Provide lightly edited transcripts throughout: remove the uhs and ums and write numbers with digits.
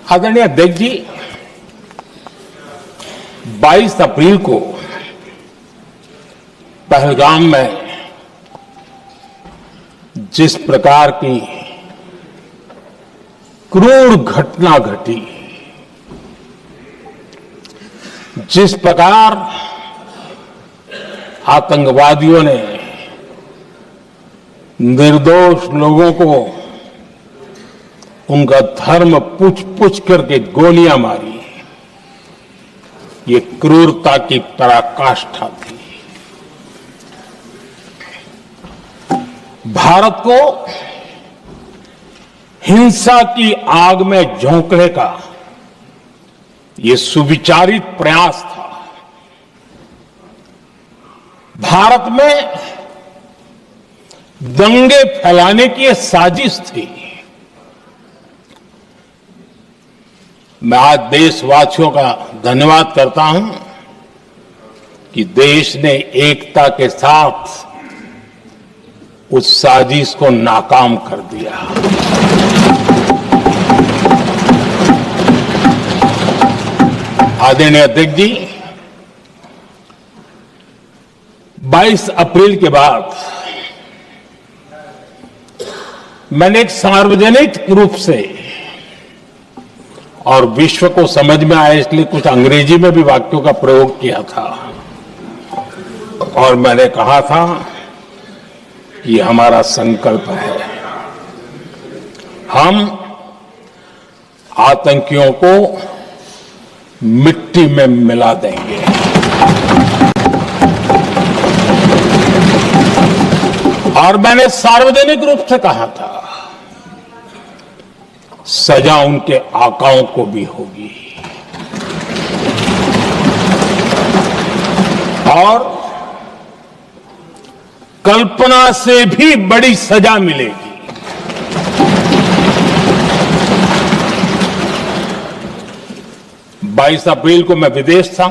आदरणीय अध्यक्ष जी, 22 अप्रैल को पहलगाम में जिस प्रकार की क्रूर घटना घटी, जिस प्रकार आतंकवादियों ने निर्दोष लोगों को उनका धर्म पूछ पूछ करके गोलियां मारी, ये क्रूरता की पराकाष्ठा थी। भारत को हिंसा की आग में झोंकने का ये सुविचारित प्रयास था। भारत में दंगे फैलाने की ये साजिश थी। मैं आज देशवासियों का धन्यवाद करता हूं कि देश ने एकता के साथ उस साजिश को नाकाम कर दिया। आदरणीय अध्यक्ष जी, 22 अप्रैल के बाद मैंने एक सार्वजनिक रूप से और विश्व को समझ में आए इसलिए कुछ अंग्रेजी में भी वाक्यों का प्रयोग किया था और मैंने कहा था कि हमारा संकल्प है, हम आतंकियों को मिट्टी में मिला देंगे। और मैंने सार्वजनिक रूप से कहा था, सजा उनके आकाओं को भी होगी और कल्पना से भी बड़ी सजा मिलेगी। बाईस अप्रैल को मैं विदेश था,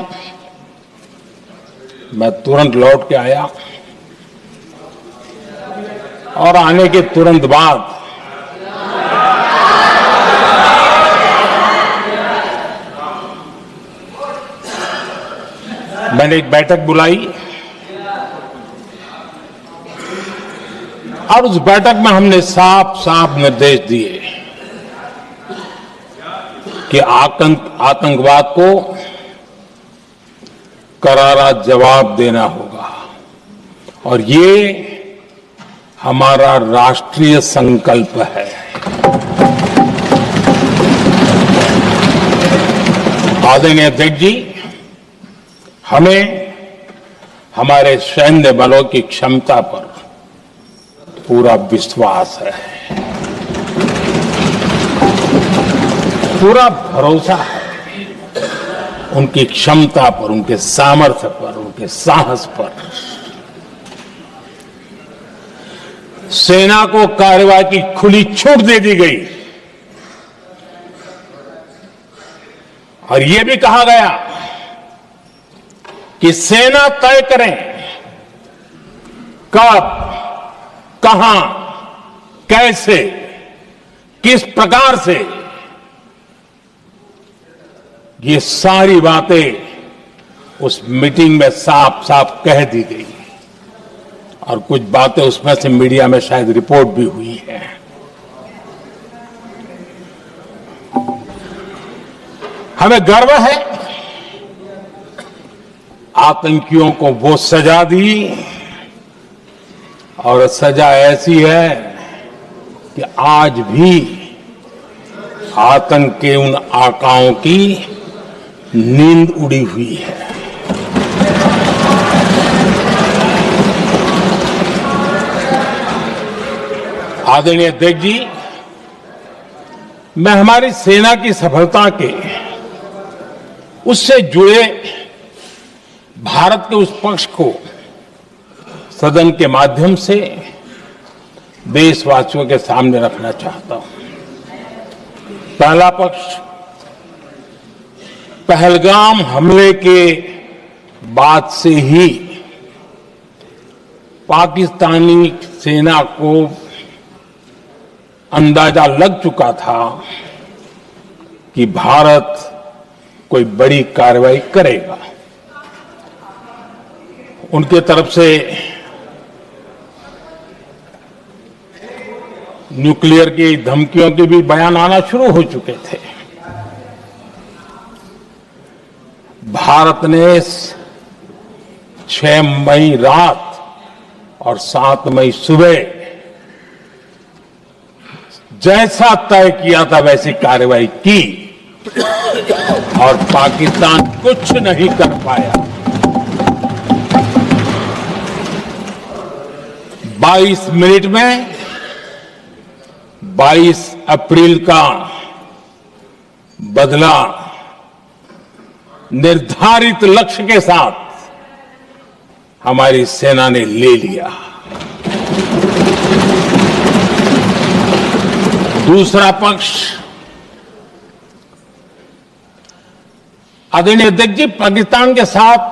मैं तुरंत लौट के आया और आने के तुरंत बाद मैंने एक बैठक बुलाई और उस बैठक में हमने साफ साफ निर्देश दिए कि आतंकवाद को करारा जवाब देना होगा और ये हमारा राष्ट्रीय संकल्प है। आदरणीय अध्यक्ष जी, हमें हमारे सैन्य बलों की क्षमता पर पूरा विश्वास है, पूरा भरोसा है उनकी क्षमता पर, उनके सामर्थ्य पर, उनके साहस पर। सेना को कार्रवाई की खुली छूट दे दी गई और यह भी कहा गया कि सेना तय करें कब, कहां, कैसे, किस प्रकार से। ये सारी बातें उस मीटिंग में साफ साफ कह दी गई और कुछ बातें उसमें से मीडिया में शायद रिपोर्ट भी हुई है। हमें गर्व है आतंकियों को वो सजा दी और सजा ऐसी है कि आज भी आतंक के उन आकाओं की नींद उड़ी हुई है। आदरणीय अध्यक्ष जी, मैं हमारी सेना की सफलता के उससे जुड़े भारत के उस पक्ष को सदन के माध्यम से देशवासियों के सामने रखना चाहता हूं। पहला पक्ष, पहलगाम हमले के बाद से ही पाकिस्तानी सेना को अंदाजा लग चुका था कि भारत कोई बड़ी कार्रवाई करेगा। उनके तरफ से न्यूक्लियर की धमकियों के भी बयान आना शुरू हो चुके थे। भारत ने 6 मई रात और 7 मई सुबह जैसा तय किया था वैसी कार्रवाई की और पाकिस्तान कुछ नहीं कर पाया। 22 मिनट में 22 अप्रैल का बदला निर्धारित लक्ष्य के साथ हमारी सेना ने ले लिया। दूसरा पक्ष, आदरणीय अध्यक्ष जी, पाकिस्तान के साथ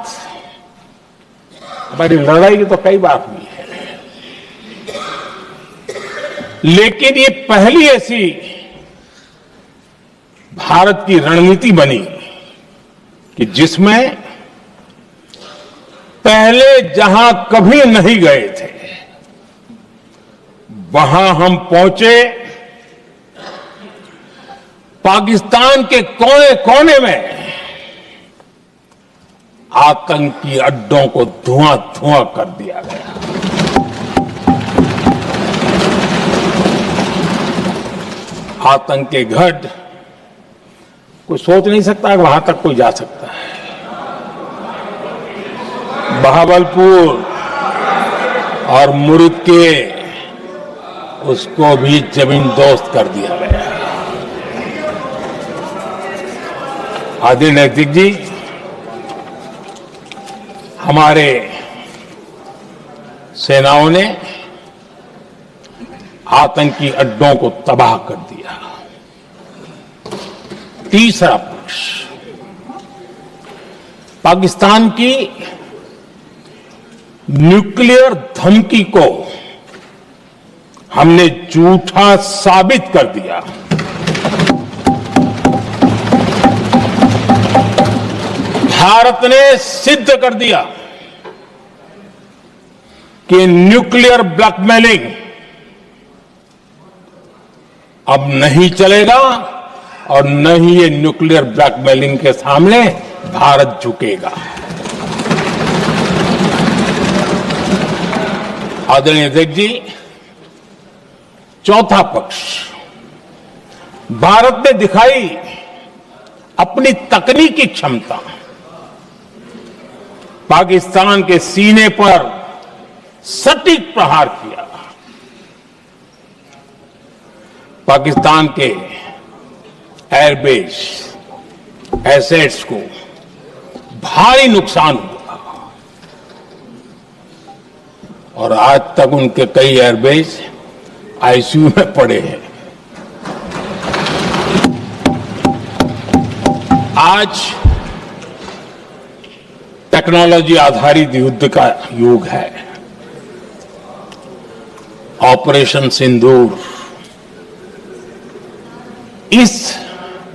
हमारी लड़ाई की तो कई बार हुई है, लेकिन ये पहली ऐसी भारत की रणनीति बनी कि जिसमें पहले जहां कभी नहीं गए थे वहां हम पहुंचे। पाकिस्तान के कोने कोने में आतंकी अड्डों को धुआं धुआं कर दिया गया। आतंक के गढ़ कोई सोच नहीं सकता कि वहां तक कोई जा सकता है। बहावलपुर और मुर्ग के उसको भी जमीन दोस्त कर दिया गया। आदरणीय अध्यक्ष जी, हमारे सेनाओं ने आतंकी अड्डों को तबाह कर दिया। तीसरा पक्ष, पाकिस्तान की न्यूक्लियर धमकी को हमने झूठा साबित कर दिया। भारत ने सिद्ध कर दिया कि न्यूक्लियर ब्लैकमेलिंग अब नहीं चलेगा और न ही ये न्यूक्लियर ब्लैकमेलिंग के सामने भारत झुकेगा। आदरणीय अध्यक्ष जी, चौथा पक्ष, भारत ने दिखाई अपनी तकनीकी क्षमता। पाकिस्तान के सीने पर सटीक प्रहार किया। पाकिस्तान के एयरबेस एसेट्स को भारी नुकसान हुआ और आज तक उनके कई एयरबेस आईसीयू में पड़े हैं। आज टेक्नोलॉजी आधारित युद्ध का युग है। ऑपरेशन सिंदूर इस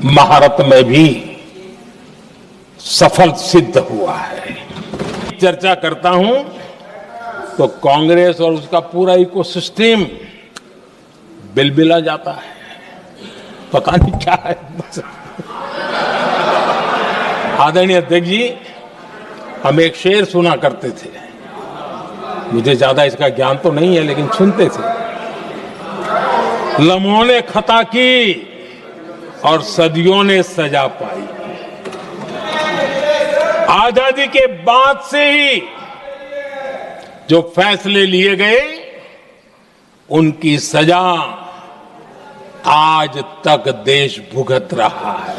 महारत में भी सफल सिद्ध हुआ है। चर्चा करता हूं तो कांग्रेस और उसका पूरा इकोसिस्टम बिलबिला जाता है, पता नहीं क्या है। आदरणीय अध्यक्ष जी, हम एक शेर सुना करते थे, मुझे ज्यादा इसका ज्ञान तो नहीं है लेकिन सुनते थे। लम्हों ने खता की और सदियों ने सजा पाई। आजादी के बाद से ही जो फैसले लिए गए उनकी सजा आज तक देश भुगत रहा है।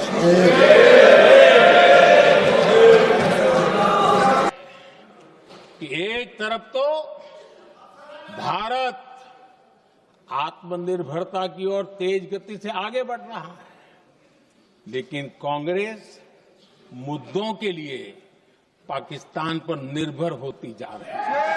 एक तरफ तो भारत आत्मनिर्भरता की ओर तेज गति से आगे बढ़ रहा है, लेकिन कांग्रेस मुद्दों के लिए पाकिस्तान पर निर्भर होती जा रही है।